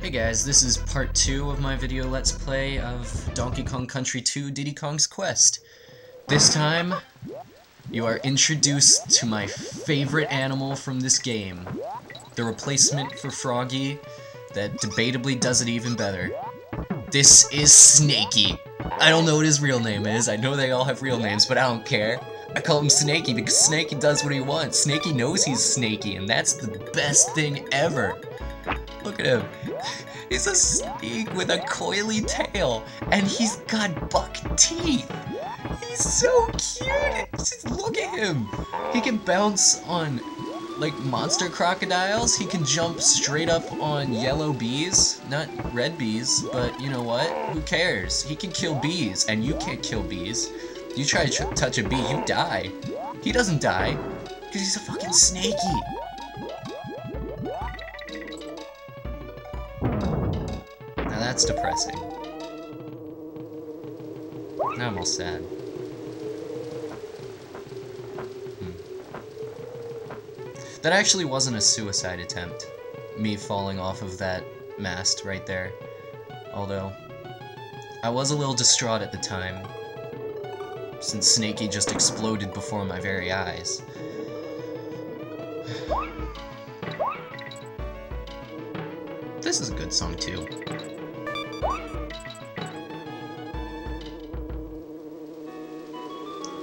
Hey guys, this is part 2 of my video let's play of Donkey Kong Country 2 Diddy Kong's Quest. This time, you are introduced to my favorite animal from this game. The replacement for Froggy that debatably does it even better. This is Snakey. I don't know what his real name is. I know they all have real names, but I don't care. I call him Snakey because Snakey does what he wants. Snakey knows he's Snakey, and that's the best thing ever. Look at him. He's a snake with a coily tail, and he's got buck teeth. He's so cute. Just look at him. He can bounce on, like, monster crocodiles. He can jump straight up on yellow bees. Not red bees, but you know what? Who cares? He can kill bees, and you can't kill bees. You try to touch a bee, you die. He doesn't die, because he's a fucking Snakey. Now that's depressing. Now I'm all sad. That actually wasn't a suicide attempt, me falling off of that mast right there. Although, I was a little distraught at the time, since Snakey just exploded before my very eyes. This is a good song too.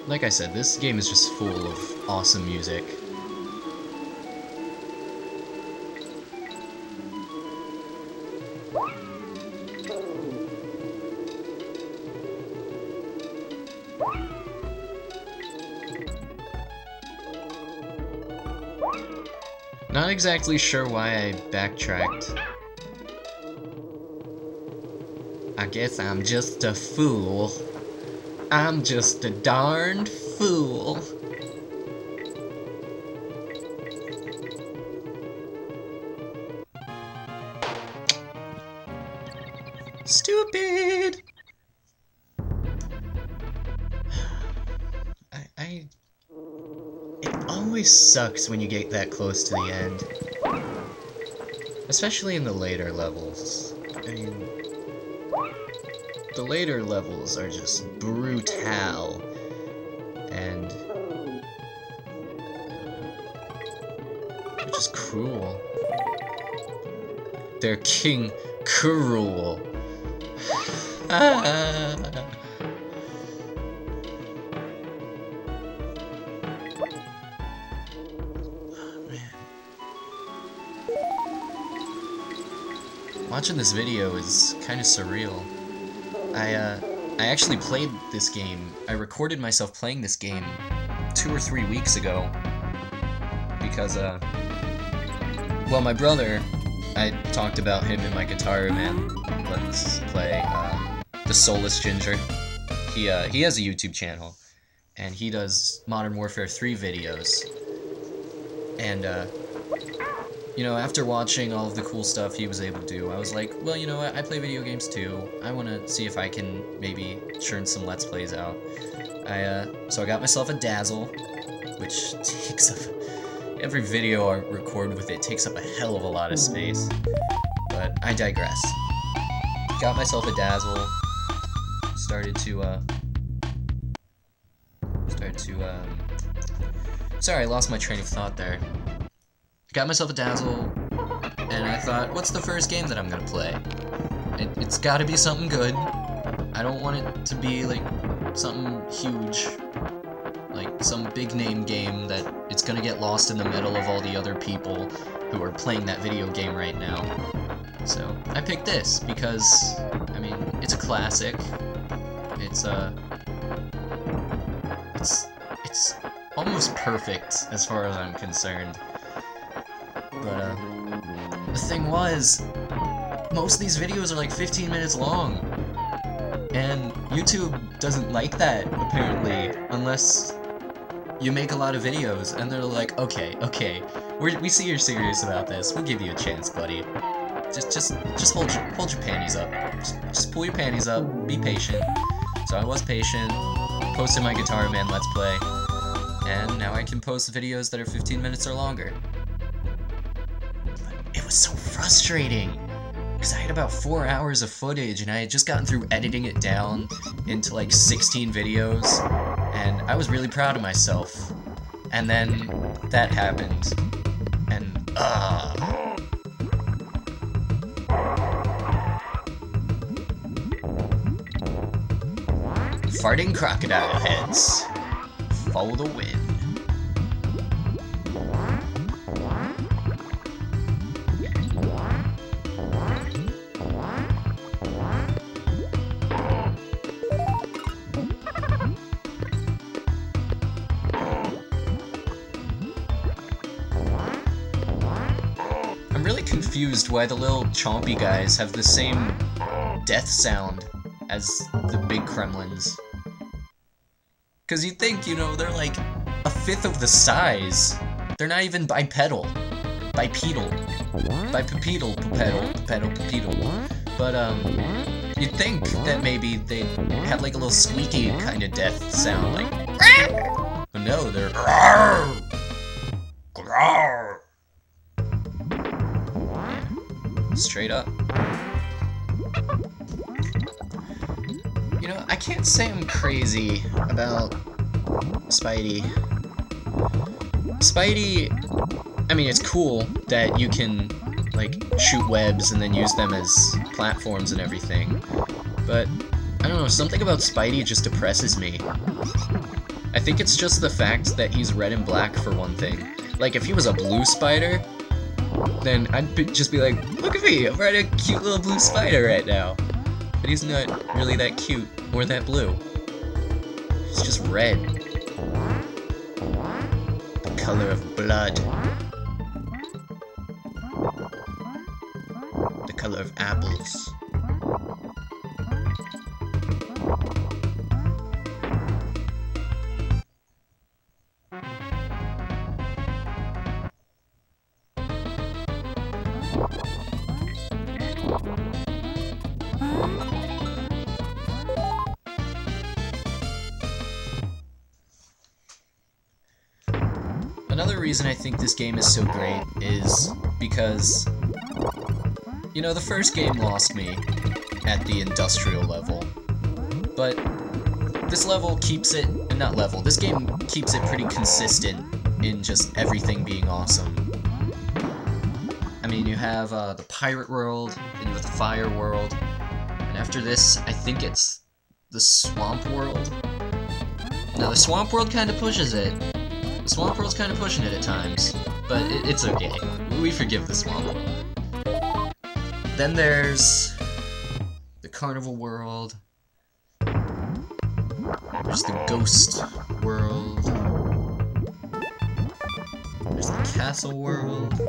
Like I said, this game is just full of awesome music. Not exactly sure why I backtracked. I guess I'm just a fool. I'm just a darned fool. Stupid! It always sucks when you get that close to the end. Especially in the later levels. I mean, the later levels are just brutal, and they're just cruel. They're King Cruel. Ah. Oh, man. Watching this video is kind of surreal. I actually played this game. I recorded myself playing this game 2 or 3 weeks ago because, well, my brother, I talked about him in my Guitar Man Let's Play, the Soulless Ginger. He has a YouTube channel, and he does Modern Warfare 3 videos, and, you know, after watching all of the cool stuff he was able to do, I was like, well, you know what, I play video games too. I want to see if I can maybe churn some Let's Plays out. So I got myself a Dazzle, which takes up... Every video I record with it takes up a hell of a lot of space. But I digress. Got myself a Dazzle, started to, sorry, I lost my train of thought there. Got myself a Dazzle, and I thought, what's the first game that I'm gonna play? It's gotta be something good. I don't want it to be, like, something huge. Like, some big-name game that it's gonna get lost in the middle of all the other people who are playing that video game right now. So, I picked this, because, I mean, it's a classic. It's almost perfect, as far as I'm concerned. But, the thing was, most of these videos are like 15 minutes long, and YouTube doesn't like that, apparently, unless you make a lot of videos, and they're like, okay, we see you're serious about this, we'll give you a chance, buddy. Just hold your panties up. Just pull your panties up, be patient. So I was patient, posted my Guitar Man Let's Play, and now I can post videos that are 15 minutes or longer. It was so frustrating, because I had about 4 hours of footage, and I had just gotten through editing it down into like 16 videos, and I was really proud of myself. And then that happened, and farting crocodile heads. Follow the wind. I'm really confused why the little chompy guys have the same death sound as the big Kremlins. Because you'd think, you know, they're like a fifth of the size. They're not even bipedal. Bipedal. Bipedal. But, you'd think that maybe they'd have like a little squeaky kind of death sound, like, but no, they're straight up. You know, I can't say I'm crazy about Spidey. Spidey, I mean, it's cool that you can, like, shoot webs and then use them as platforms and everything, but, I don't know, something about Spidey just depresses me. I think it's just the fact that he's red and black, for one thing. Like, if he was a blue spider, then I'd just be like, look at me, I'm riding a cute little blue spider right now. But he's not really that cute, or that blue. He's just red. The color of blood. The color of apples. Another reason I think this game is so great is because, you know, the first game lost me at the industrial level, but this level keeps it, not level, this game keeps it pretty consistent in just everything being awesome. I mean, you have the pirate world, then you have the fire world, and after this, I think it's the swamp world. Now, the swamp world kind of pushes it. The Swamp World's kind of pushing it at times, but it's okay. We forgive the Swamp World. Then there's the Carnival World. There's the Ghost World. There's the Castle World.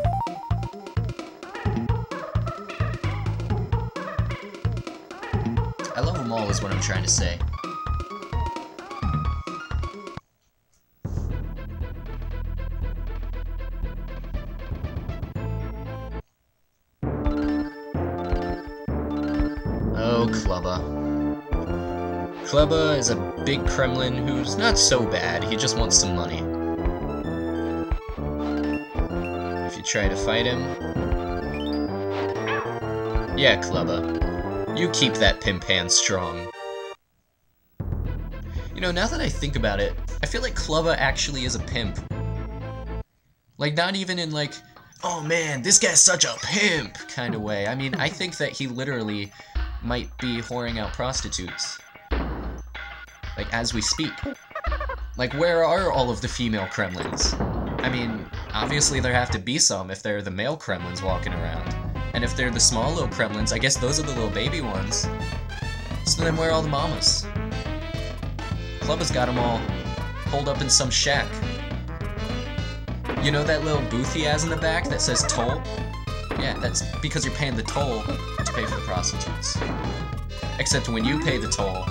I love them all is what I'm trying to say. Oh, Clubba. Clubba is a big Kremlin who's not so bad, he just wants some money. If you try to fight him... Yeah, Clubba. You keep that pimp hand strong. You know, now that I think about it, I feel like Clubba actually is a pimp. Like, not even in like, oh man, this guy's such a pimp kind of way. I mean, I think that he literally might be whoring out prostitutes. Like, as we speak. Like, where are all of the female Kremlins? I mean, obviously there have to be some if they're the male Kremlins walking around. And if they're the small little Kremlins, I guess those are the little baby ones. So then where are all the mamas? Clubba's got them all holed up in some shack. You know that little booth he has in the back that says toll? Yeah, that's because you're paying the toll to pay for the prostitutes. Except when you pay the toll,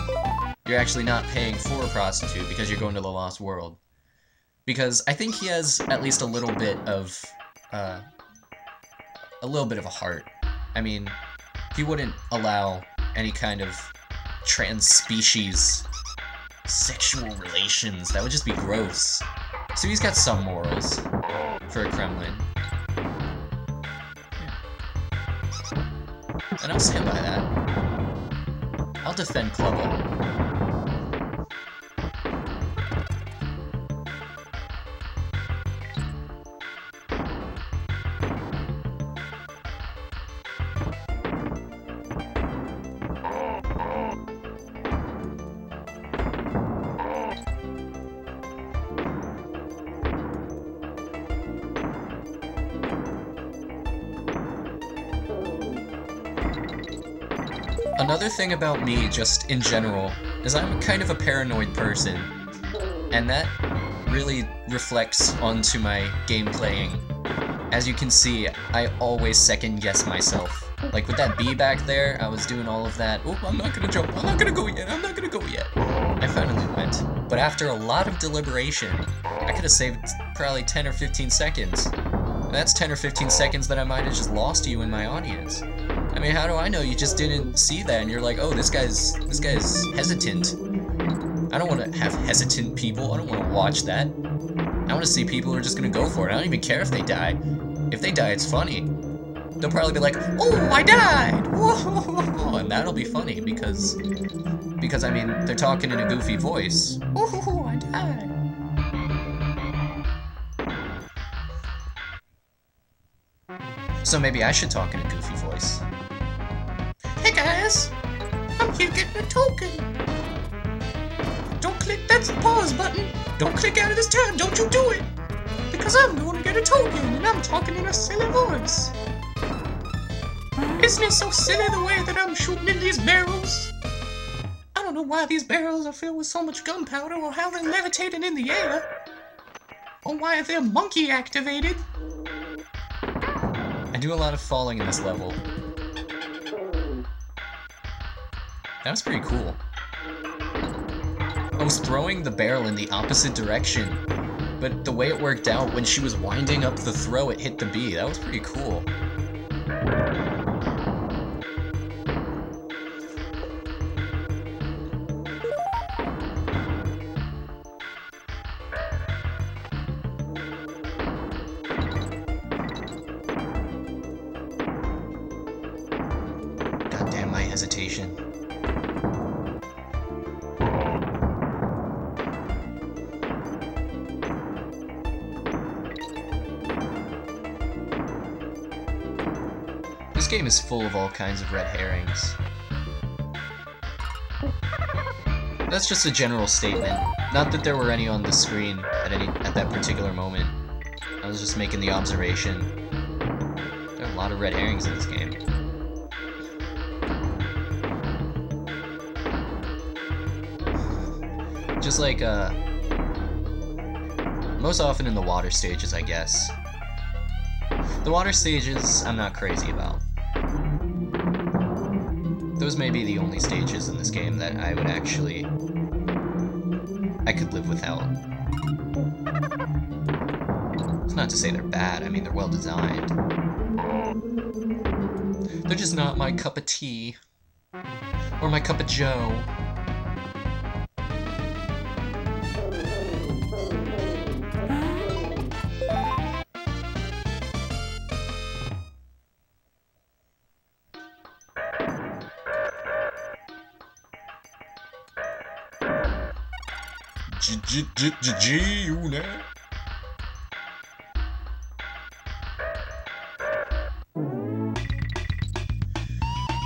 you're actually not paying for a prostitute because you're going to the Lost World. Because I think he has at least a little bit of a heart. I mean, he wouldn't allow any kind of trans-species sexual relations. That would just be gross. So he's got some morals for a Kremlin. And I'll stand by that. I'll defend Clubble. Another thing about me, just in general, is I'm kind of a paranoid person, and that really reflects onto my game playing. As you can see, I always second-guess myself. Like with that bee back there, I was doing all of that, oh, I'm not gonna jump, I'm not gonna go yet, I'm not gonna go yet. I finally went, but after a lot of deliberation, I could have saved probably 10 or 15 seconds. And that's 10 or 15 seconds that I might have just lost to you in my audience. I mean, how do I know you just didn't see that and you're like, oh, this guy's hesitant. I don't want to have hesitant people. I don't want to watch that. I want to see people who are just going to go for it. I don't even care if they die. If they die, it's funny. They'll probably be like, oh, I died! Whoa! And that'll be funny because I mean, they're talking in a goofy voice. Oh, I died! So maybe I should talk in a goofy voice. Hey guys! I'm here getting a token! Don't click that pause button! Don't click out of this tab! Don't you do it! Because I'm going to get a token and I'm talking in a silly voice! Isn't it so silly the way that I'm shooting in these barrels? I don't know why these barrels are filled with so much gunpowder or how they're levitating in the air. Or why they're monkey activated. I do a lot of falling in this level. That was pretty cool. I was throwing the barrel in the opposite direction, but the way it worked out, when she was winding up the throw, it hit the bee. That was pretty cool. Goddamn my hesitation. This game is full of all kinds of red herrings. That's just a general statement. Not that there were any on the screen at that particular moment. I was just making the observation. There are a lot of red herrings in this game. Just like, most often in the water stages, I guess. The water stages, I'm not crazy about. Those may be the only stages in this game that I would actually... I could live without. It's not to say they're bad, I mean they're well designed. They're just not my cup of tea. Or my cup of joe. G-Unit.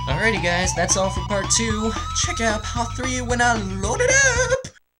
Alrighty guys, that's all for part 2. Check out part 3 when I load it up!